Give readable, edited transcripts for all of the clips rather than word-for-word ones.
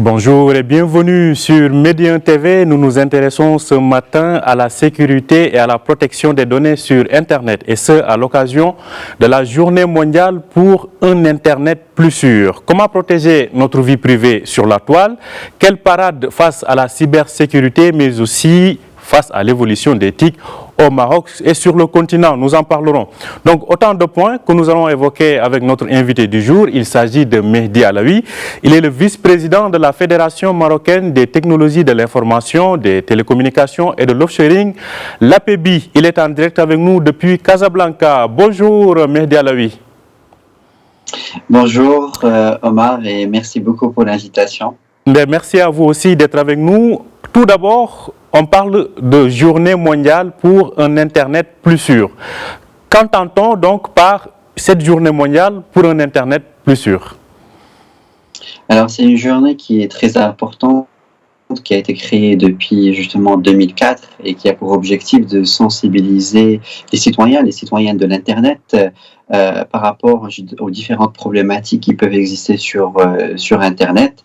Bonjour et bienvenue sur Médien TV. Nous nous intéressons ce matin à la sécurité et à la protection des données sur Internet, et ce, à l'occasion de la Journée mondiale pour un Internet plus sûr. Comment protéger notre vie privée sur la toile? Quelle parade face à la cybersécurité, mais aussi face à l'évolution des TIC au Maroc et sur le continent? Nous en parlerons. Donc, autant de points que nous allons évoquer avec notre invité du jour. Il s'agit de Mehdi Alaoui. Il est le vice-président de la Fédération marocaine des technologies de l'information, des télécommunications et de l'offshoring, l'APEBI. Il est en direct avec nous depuis Casablanca. Bonjour Mehdi Alaoui. Bonjour Omar, et merci beaucoup pour l'invitation. Merci à vous aussi d'être avec nous. Tout d'abord, on parle de journée mondiale pour un Internet plus sûr. Qu'entend-on donc par cette journée mondiale pour un Internet plus sûr? Alors, c'est une journée qui est très importante, qui a été créée depuis justement 2004 et qui a pour objectif de sensibiliser les citoyennes de l'Internet par rapport aux différentes problématiques qui peuvent exister sur Internet.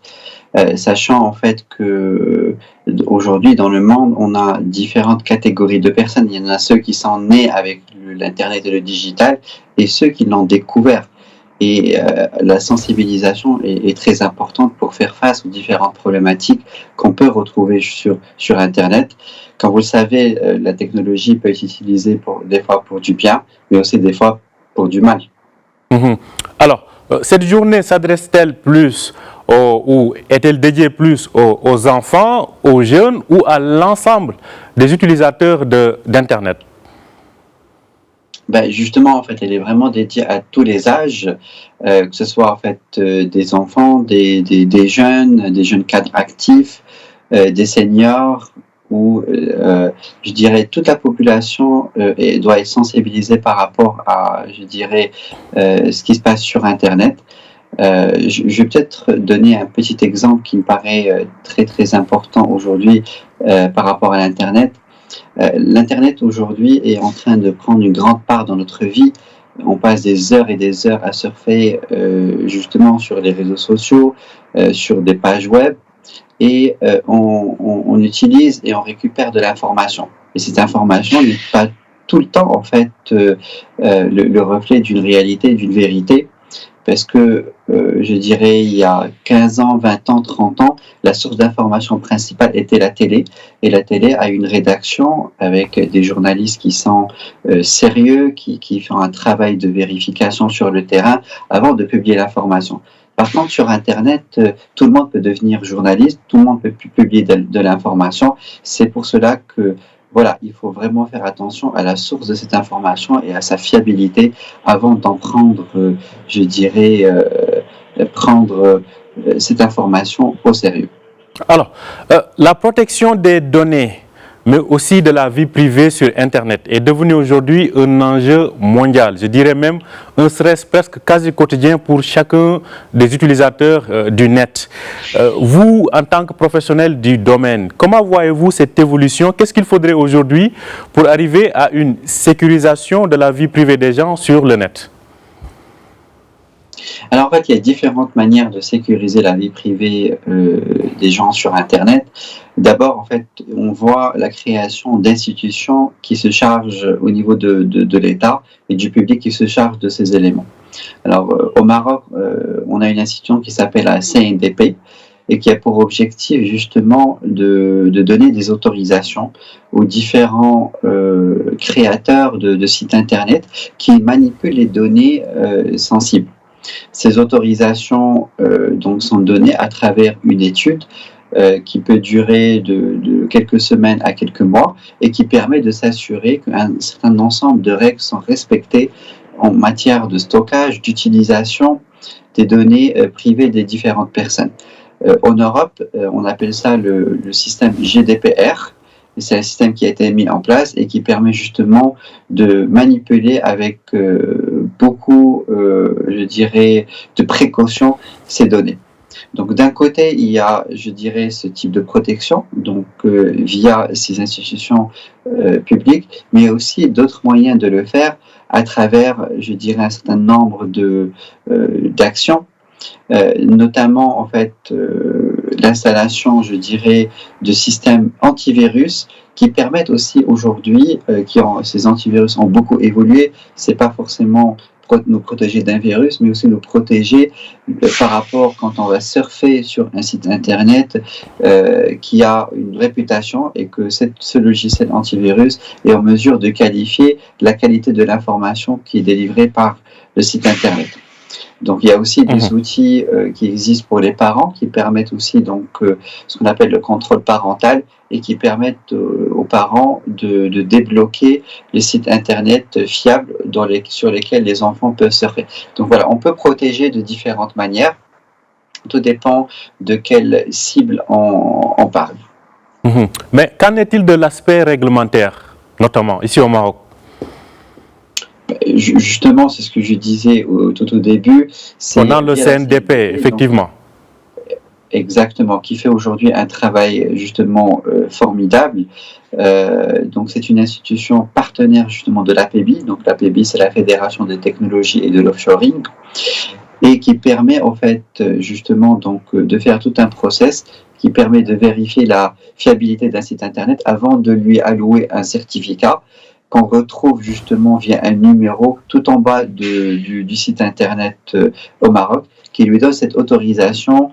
Sachant en fait que aujourd'hui dans le monde on a différentes catégories de personnes. Il y en a ceux qui sont nés avec l'internet et le digital et ceux qui l'ont découvert, et la sensibilisation est très importante pour faire face aux différentes problématiques qu'on peut retrouver sur internet. Comme vous le savez, la technologie peut être utilisée des fois pour du bien, mais aussi des fois pour du mal. Alors, cette journée s'adresse-t-elle plus ou est-elle dédiée plus aux enfants, aux jeunes ou à l'ensemble des utilisateurs d'Internet? Justement, en fait, elle est vraiment dédiée à tous les âges, que ce soit en fait des enfants, des jeunes cadres actifs, des seniors, où je dirais toute la population doit être sensibilisée par rapport à, je dirais, ce qui se passe sur Internet. Je vais peut-être donner un petit exemple qui me paraît très très important aujourd'hui par rapport à l'Internet. L'Internet aujourd'hui est en train de prendre une grande part dans notre vie. On passe des heures et des heures à surfer justement sur les réseaux sociaux, sur des pages web, et on utilise et on récupère de l'information. Et cette information n'est pas tout le temps en fait le reflet d'une réalité, d'une vérité. Parce que, je dirais, il y a 15 ans, 20 ans, 30 ans, la source d'information principale était la télé. Et la télé a une rédaction avec des journalistes qui sont sérieux, qui font un travail de vérification sur le terrain avant de publier l'information. Par contre, sur Internet, tout le monde peut devenir journaliste, tout le monde peut publier de l'information. C'est pour cela que voilà, il faut vraiment faire attention à la source de cette information et à sa fiabilité avant d'en prendre, je dirais, prendre cette information au sérieux. Alors, la protection des données, mais aussi de la vie privée sur Internet, est devenue aujourd'hui un enjeu mondial. Je dirais même un stress presque quasi quotidien pour chacun des utilisateurs du net. Vous, en tant que professionnel du domaine, comment voyez-vous cette évolution? Qu'est-ce qu'il faudrait aujourd'hui pour arriver à une sécurisation de la vie privée des gens sur le net? Alors en fait, il y a différentes manières de sécuriser la vie privée des gens sur Internet. D'abord, en fait, on voit la création d'institutions qui se chargent au niveau de l'État et du public qui se chargent de ces éléments. Alors au Maroc, on a une institution qui s'appelle la CNDP et qui a pour objectif justement de donner des autorisations aux différents créateurs de sites Internet qui manipulent les données sensibles. Ces autorisations donc sont données à travers une étude qui peut durer de quelques semaines à quelques mois et qui permet de s'assurer qu'un certain ensemble de règles sont respectées en matière de stockage, d'utilisation des données privées des différentes personnes. En Europe, on appelle ça le système GDPR. C'est un système qui a été mis en place et qui permet justement de manipuler avec beaucoup, je dirais, de précaution ces données. Donc d'un côté, il y a, je dirais, ce type de protection, donc via ces institutions publiques, mais aussi d'autres moyens de le faire à travers, je dirais, un certain nombre d'actions, notamment en fait l'installation, je dirais, de systèmes antivirus qui permettent aussi aujourd'hui, ces antivirus ont beaucoup évolué, c'est pas forcément nous protéger d'un virus, mais aussi nous protéger par rapport quand on va surfer sur un site internet qui a une réputation et que ce logiciel antivirus est en mesure de qualifier la qualité de l'information qui est délivrée par le site internet. Donc il y a aussi des outils qui existent pour les parents qui permettent aussi donc ce qu'on appelle le contrôle parental et qui permettent aux parents de débloquer les sites internet fiables sur lesquels les enfants peuvent surfer. Donc voilà, on peut protéger de différentes manières. Tout dépend de quelle cible on parle. Mais qu'en est-il de l'aspect réglementaire, notamment ici au Maroc? Justement, c'est ce que je disais tout au début. On a le CNDP, effectivement. Exactement, qui fait aujourd'hui un travail justement formidable. Donc c'est une institution partenaire justement de l'APEBI. Donc l'APEBI, c'est la Fédération des technologies et de l'offshoring, et qui permet en fait justement donc de faire tout un process qui permet de vérifier la fiabilité d'un site internet avant de lui allouer un certificat qu'on retrouve justement via un numéro tout en bas du site internet au Maroc, qui lui donne cette autorisation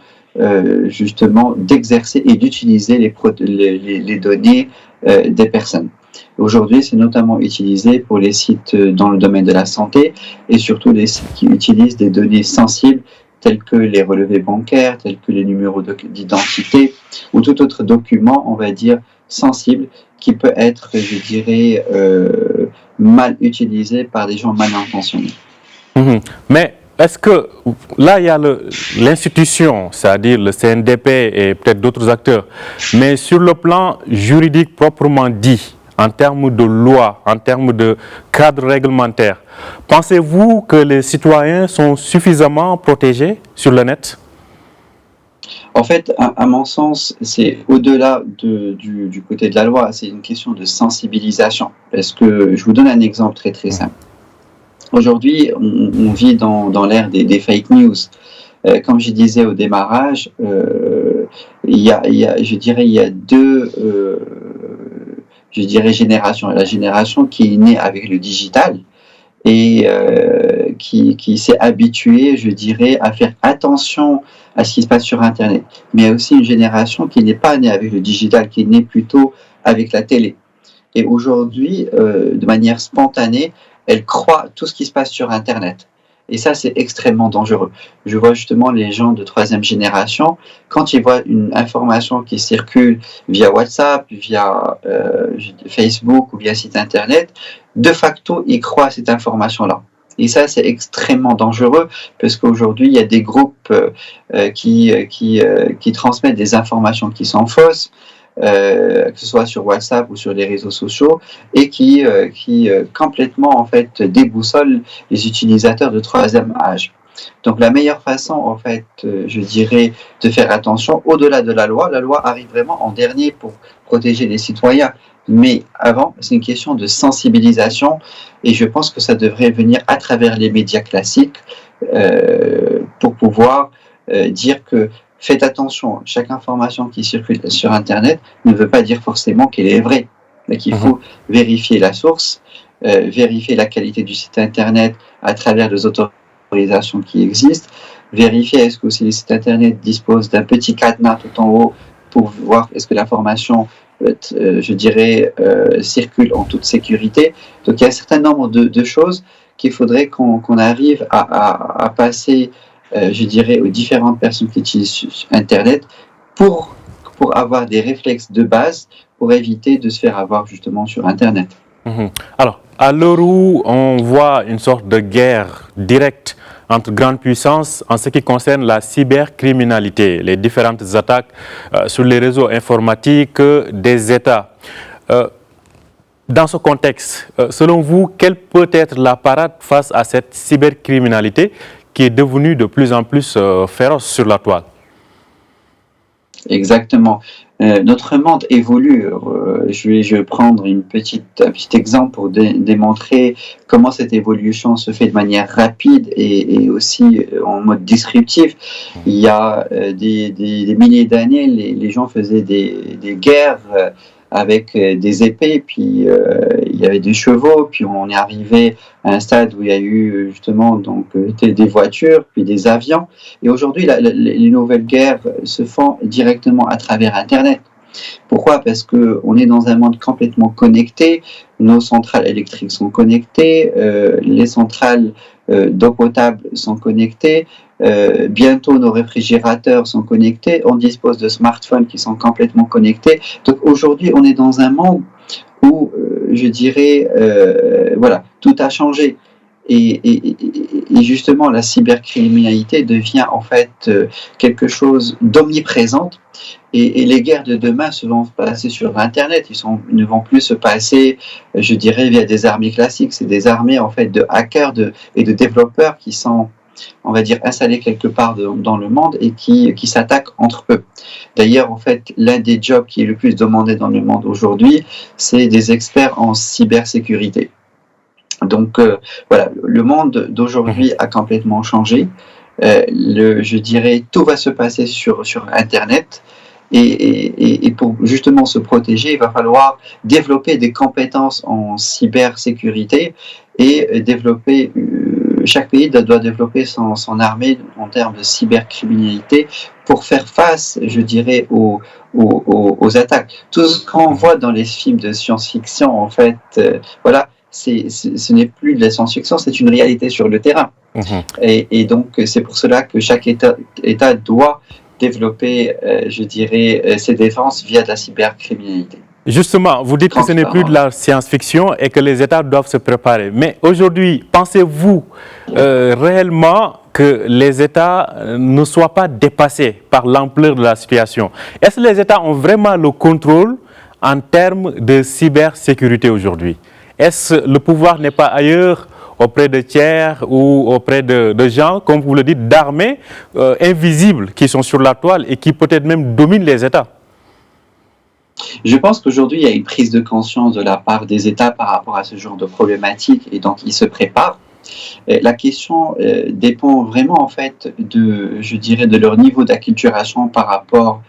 justement d'exercer et d'utiliser les données des personnes. Aujourd'hui, c'est notamment utilisé pour les sites dans le domaine de la santé et surtout les sites qui utilisent des données sensibles tels que les relevés bancaires, tels que les numéros d'identité ou tout autre document, on va dire, sensible qui peut être, je dirais, mal utilisé par des gens mal intentionnés. Mais est-ce que là, il y a l'institution, c'est-à-dire le CNDP et peut-être d'autres acteurs, mais sur le plan juridique proprement dit, en termes de loi, en termes de cadre réglementaire, pensez-vous que les citoyens sont suffisamment protégés sur le net? En fait, à mon sens, c'est au-delà du côté de la loi, c'est une question de sensibilisation. Parce que je vous donne un exemple très très simple. Aujourd'hui, on vit dans l'ère des fake news. Comme je disais au démarrage, il y a deux générations. La génération qui est née avec le digital et qui s'est habituée, je dirais, à faire attention à ce qui se passe sur Internet. Mais il y a aussi une génération qui n'est pas née avec le digital, qui est née plutôt avec la télé. Et aujourd'hui, de manière spontanée, elle croit tout ce qui se passe sur Internet. Et ça, c'est extrêmement dangereux. Je vois justement les gens de troisième génération, quand ils voient une information qui circule via WhatsApp, via Facebook ou via site Internet, de facto, ils croient à cette information-là. Et ça, c'est extrêmement dangereux parce qu'aujourd'hui, il y a des groupes qui transmettent des informations qui sont fausses, que ce soit sur WhatsApp ou sur les réseaux sociaux, et qui complètement en fait déboussolent les utilisateurs de troisième âge. Donc la meilleure façon en fait, je dirais, de faire attention au-delà de la loi arrive vraiment en dernier pour protéger les citoyens. Mais avant, c'est une question de sensibilisation et je pense que ça devrait venir à travers les médias classiques pour pouvoir dire que faites attention, chaque information qui circule sur Internet ne veut pas dire forcément qu'elle est vraie. Donc il faut vérifier la source, vérifier la qualité du site Internet à travers les autorisations qui existent, vérifier est-ce que aussi les sites Internet disposent d'un petit cadenas tout en haut pour voir est-ce que l'information je dirais, circule en toute sécurité. Donc il y a un certain nombre de choses qu'il faudrait qu'on arrive à passer, je dirais, aux différentes personnes qui utilisent Internet pour avoir des réflexes de base pour éviter de se faire avoir justement sur Internet. Alors, à l'heure où on voit une sorte de guerre directe entre grandes puissances en ce qui concerne la cybercriminalité, les différentes attaques sur les réseaux informatiques des États. Dans ce contexte, selon vous, quelle peut être la parade face à cette cybercriminalité qui est devenue de plus en plus féroce sur la toile? Exactement. Notre monde évolue. Je vais prendre un petit exemple pour démontrer comment cette évolution se fait de manière rapide et aussi en mode disruptif. Il y a des milliers d'années, les gens faisaient des guerres avec des épées, puis il y avait des chevaux, puis on est arrivé à un stade où il y a eu justement donc des voitures, puis des avions. Et aujourd'hui, les nouvelles guerres se font directement à travers Internet. Pourquoi? Parce qu'on est dans un monde complètement connecté, nos centrales électriques sont connectées, les centrales d'eau potable sont connectées, bientôt nos réfrigérateurs sont connectés, on dispose de smartphones qui sont complètement connectés. Donc aujourd'hui, on est dans un monde où, je dirais, voilà, tout a changé. Et justement, la cybercriminalité devient en fait quelque chose d'omniprésente. Et les guerres de demain se vont passer sur Internet. Ils ne vont plus se passer, je dirais, via des armées classiques. C'est des armées en fait de hackers et de développeurs qui sont, on va dire, installés quelque part dans le monde et qui s'attaquent entre eux. D'ailleurs, en fait, l'un des jobs qui est le plus demandé dans le monde aujourd'hui, c'est des experts en cybersécurité. Donc voilà, le monde d'aujourd'hui a complètement changé. Je dirais, tout va se passer sur Internet. Et pour justement se protéger, il va falloir développer des compétences en cybersécurité et développer. Chaque pays doit développer son armée en termes de cybercriminalité pour faire face, je dirais, aux attaques. Tout ce qu'on voit dans les films de science-fiction, en fait, voilà. Ce n'est plus de la science-fiction, c'est une réalité sur le terrain. Et donc, c'est pour cela que chaque État doit développer, je dirais, ses défenses via de la cybercriminalité. Justement, vous dites que ce n'est plus de la science-fiction et que les États doivent se préparer. Mais aujourd'hui, pensez-vous réellement que les États ne soient pas dépassés par l'ampleur de la situation? Est-ce que les États ont vraiment le contrôle en termes de cybersécurité aujourd'hui? Est-ce que le pouvoir n'est pas ailleurs auprès de tiers ou auprès de gens, comme vous le dites, d'armées invisibles qui sont sur la toile et qui peut-être même dominent les États? Je pense qu'aujourd'hui, il y a une prise de conscience de la part des États par rapport à ce genre de problématique et donc ils se préparent. La question dépend vraiment en fait je dirais, de leur niveau d'acculturation par rapport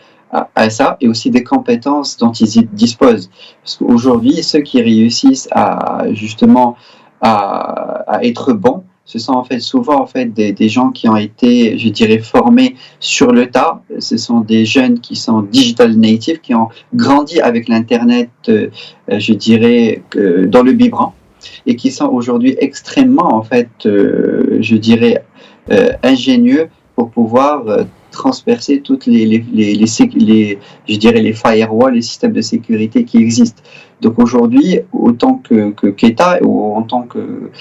à ça et aussi des compétences dont ils disposent. Parce qu'aujourd'hui, ceux qui réussissent justement à être bons, ce sont en fait souvent en fait des gens qui ont été, je dirais, formés sur le tas. Ce sont des jeunes qui sont digital natives, qui ont grandi avec l'internet, je dirais, dans le biberon, et qui sont aujourd'hui extrêmement en fait, je dirais, ingénieux pour pouvoir transpercer toutes je dirais les firewalls, les systèmes de sécurité qui existent. Donc aujourd'hui, autant qu'État ou en tant que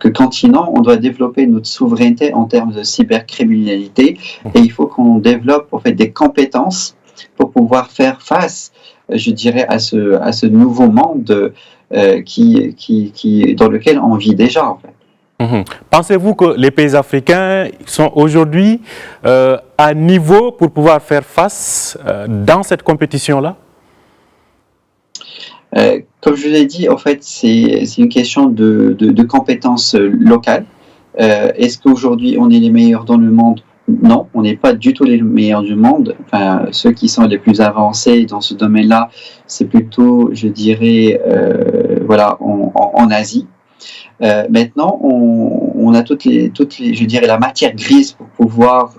continent, on doit développer notre souveraineté en termes de cybercriminalité et il faut qu'on développe en fait des compétences pour pouvoir faire face, je dirais, à ce nouveau monde dans lequel on vit déjà en fait. Pensez-vous que les pays africains sont aujourd'hui à niveau pour pouvoir faire face dans cette compétition-là? Comme je l'ai dit, en fait, c'est une question de compétences locales. Est-ce qu'aujourd'hui, on est les meilleurs dans le monde? Non, on n'est pas du tout les meilleurs du monde. Enfin, ceux qui sont les plus avancés dans ce domaine-là, c'est plutôt, je dirais, voilà, en Asie. Maintenant, on a toutes les, je dirais, la matière grise pour pouvoir,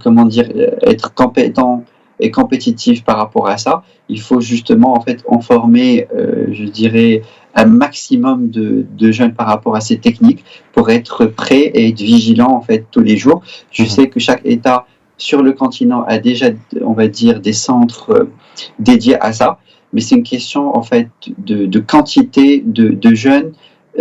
comment dire, être compétent et compétitif par rapport à ça. Il faut justement en fait en former, je dirais, un maximum de jeunes par rapport à ces techniques pour être prêt et être vigilant en fait tous les jours. Je sais que chaque État sur le continent a déjà, on va dire, des centres dédiés à ça. Mais c'est une question en fait de quantité de jeunes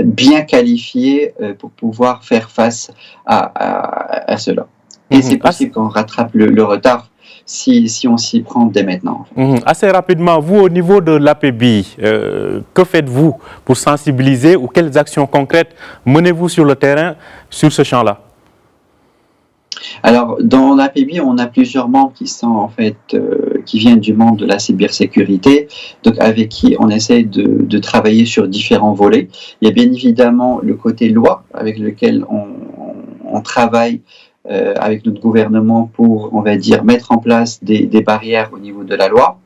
bien qualifiés pour pouvoir faire face à cela. Et c'est possible qu'on rattrape le retard si on s'y prend dès maintenant. Assez rapidement, vous au niveau de l'APBI, que faites-vous pour sensibiliser ou quelles actions concrètes menez-vous sur le terrain sur ce champ-là? Alors, dans l'APB, on a plusieurs membres qui sont en fait qui viennent du monde de la cybersécurité, donc avec qui on essaie de travailler sur différents volets. Il y a bien évidemment le côté loi avec lequel on travaille avec notre gouvernement pour, on va dire, mettre en place des barrières au niveau de la loi.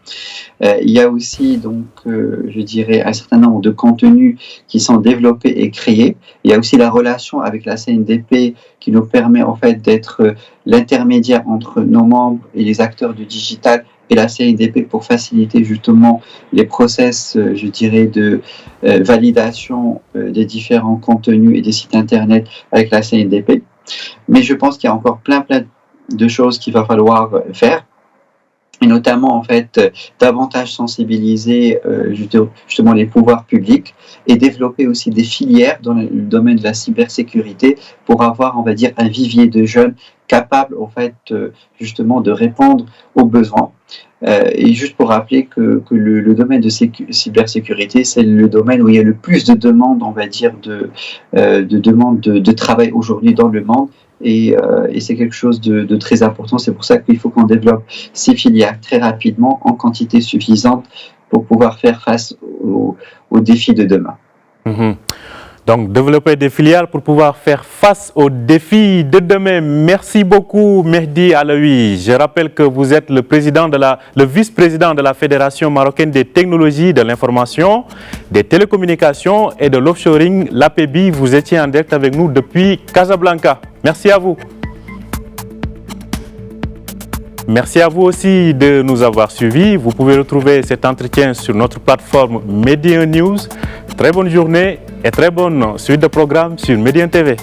Il y a aussi, donc, je dirais, un certain nombre de contenus qui sont développés et créés. Il y a aussi la relation avec la CNDP qui nous permet, en fait, d'être l'intermédiaire entre nos membres et les acteurs du digital et la CNDP pour faciliter justement les process, je dirais, de validation des différents contenus et des sites Internet avec la CNDP. Mais je pense qu'il y a encore plein de choses qu'il va falloir faire, et notamment en fait davantage sensibiliser justement les pouvoirs publics et développer aussi des filières dans le domaine de la cybersécurité pour avoir, on va dire, un vivier de jeunes capables en fait justement de répondre aux besoins. Et juste pour rappeler que le domaine de cybersécurité, c'est le domaine où il y a le plus de demandes, on va dire, demandes de travail aujourd'hui dans le monde. Et c'est quelque chose de très important. C'est pour ça qu'il faut qu'on développe ces filières très rapidement, en quantité suffisante, pour pouvoir faire face aux défis de demain. Mmh. Donc, développer des filiales pour pouvoir faire face aux défis de demain. Merci beaucoup, Mehdi Alaoui. Je rappelle que vous êtes le vice-président de la Fédération marocaine des technologies de l'information, des télécommunications et de l'offshoring, l'APB. Vous étiez en direct avec nous depuis Casablanca. Merci à vous. Merci à vous aussi de nous avoir suivis. Vous pouvez retrouver cet entretien sur notre plateforme Médien News. Très bonne journée et très bonne suite de programmes sur Médien TV.